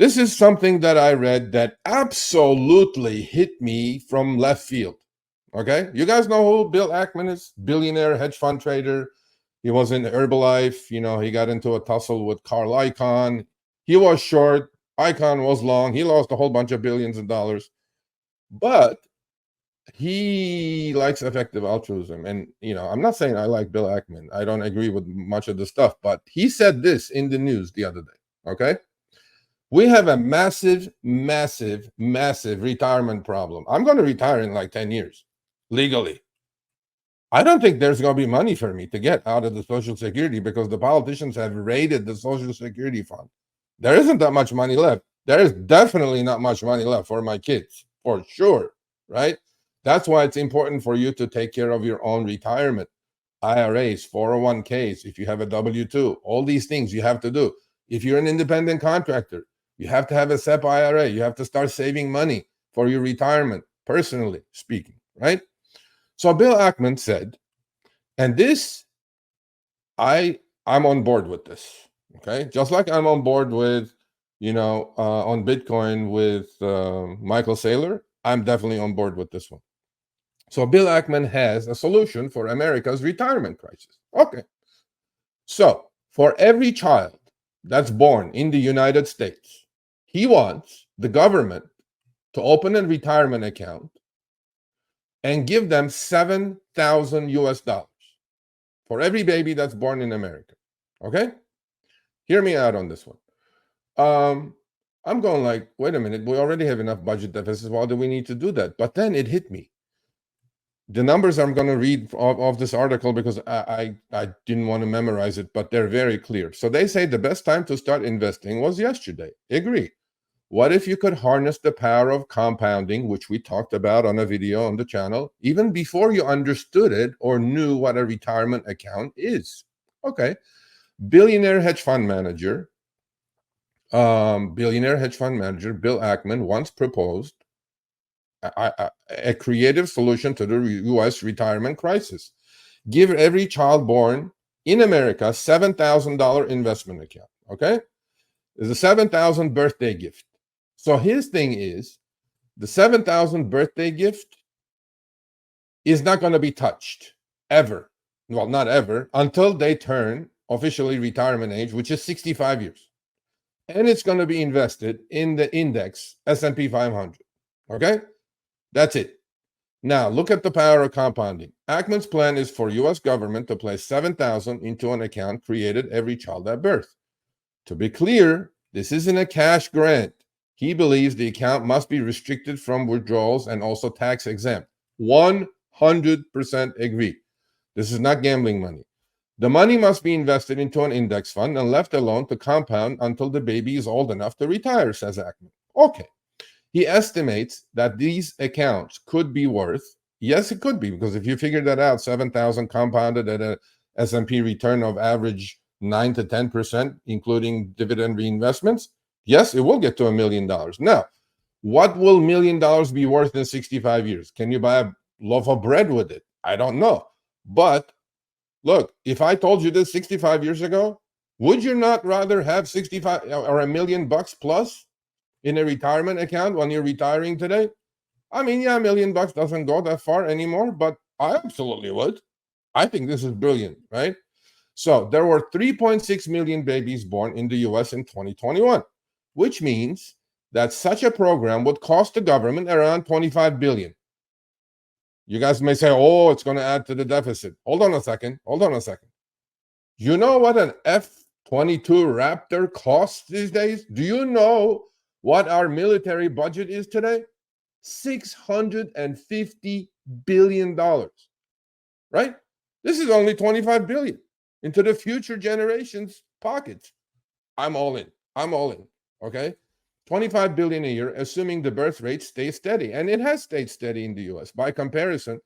This is something that I read that absolutely hit me from left field. Okay, you guys know who Bill Ackman is? Billionaire hedge fund trader. He was in Herbalife. He got into a tussle with Carl Icahn. He was short. Icahn was long. He lost a whole bunch of billions of dollars. But he likes effective altruism. And, I'm not saying I like Bill Ackman. I don't agree with much of the stuff. But he said this in the news the other day. Okay. We have a massive, massive, massive retirement problem. I'm going to retire in like 10 years legally. I don't think there's going to be money for me to get out of the Social Security because the politicians have raided the Social Security fund. There isn't that much money left. There is definitely not much money left for my kids, for sure, right? That's why it's important for you to take care of your own retirement. IRAs, 401ks, if you have a W-2, all these things you have to do. If you're an independent contractor, you have to have a SEP IRA. You have to start saving money for your retirement, personally speaking, right? So Bill Ackman said, and this, I'm on board with this, okay? Just like I'm on board with, on Bitcoin with Michael Saylor, I'm definitely on board with this one. So Bill Ackman has a solution for America's retirement crisis. Okay. So for every child that's born in the United States, he wants the government to open a retirement account and give them $7,000 US for every baby that's born in America. Okay? Hear me out on this one. I'm going like, wait a minute, we already have enough budget deficits. Why do we need to do that? But then it hit me. The numbers I'm going to read of this article because I didn't want to memorize it, but they're very clear. So they say the best time to start investing was yesterday. Agree. What if you could harness the power of compounding, which we talked about on a video on the channel, even before you understood it or knew what a retirement account is? Okay. Billionaire hedge fund manager Bill Ackman once proposed a creative solution to the U.S. retirement crisis. Give every child born in America $7,000 investment account. Okay? There's a $7,000 birthday gift. So his thing is the $7,000 birthday gift is not going to be touched ever. Well, not ever, until they turn officially retirement age, which is 65 years. And it's going to be invested in the index S&P 500. Okay? That's it. Now, look at the power of compounding. Ackman's plan is for U.S. government to place $7,000 into an account created every child at birth. To be clear, this isn't a cash grant. He believes the account must be restricted from withdrawals and also tax exempt. 100% agree. This is not gambling money. The money must be invested into an index fund and left alone to compound until the baby is old enough to retire, says Ackman. Okay. He estimates that these accounts could be worth, yes, it could be, because if you figure that out, 7,000 compounded at a S&P return of average 9 to 10%, including dividend reinvestments, yes, it will get to $1 million. Now, what will $1 million be worth in 65 years? Can you buy a loaf of bread with it? I don't know. But look, if I told you this 65 years ago, would you not rather have 65 or $1 million plus in a retirement account when you're retiring today? I mean, yeah, $1 million doesn't go that far anymore, but I absolutely would. I think this is brilliant, right? So there were 3.6 million babies born in the US in 2021, which means that such a program would cost the government around $25 billion. You guys may say, oh, it's going to add to the deficit. Hold on a second. You know what an F-22 Raptor costs these days? Do you know what our military budget is today? $650 billion, right? This is only $25 billion into the future generations' pockets. I'm all in, okay? $25 billion a year, assuming the birth rate stays steady. And it has stayed steady in the US. By comparison,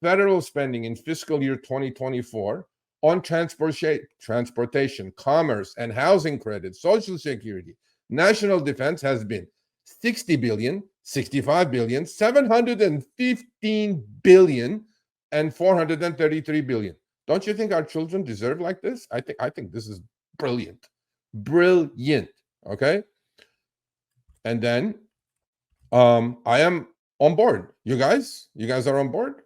federal spending in fiscal year 2024 on transportation, commerce, and housing credit, Social Security, national defense has been 60 billion, 65 billion, 715 billion, and 433 billion. Don't you think our children deserve like this? I think this is brilliant. Okay? And then I am on board. You guys are on board?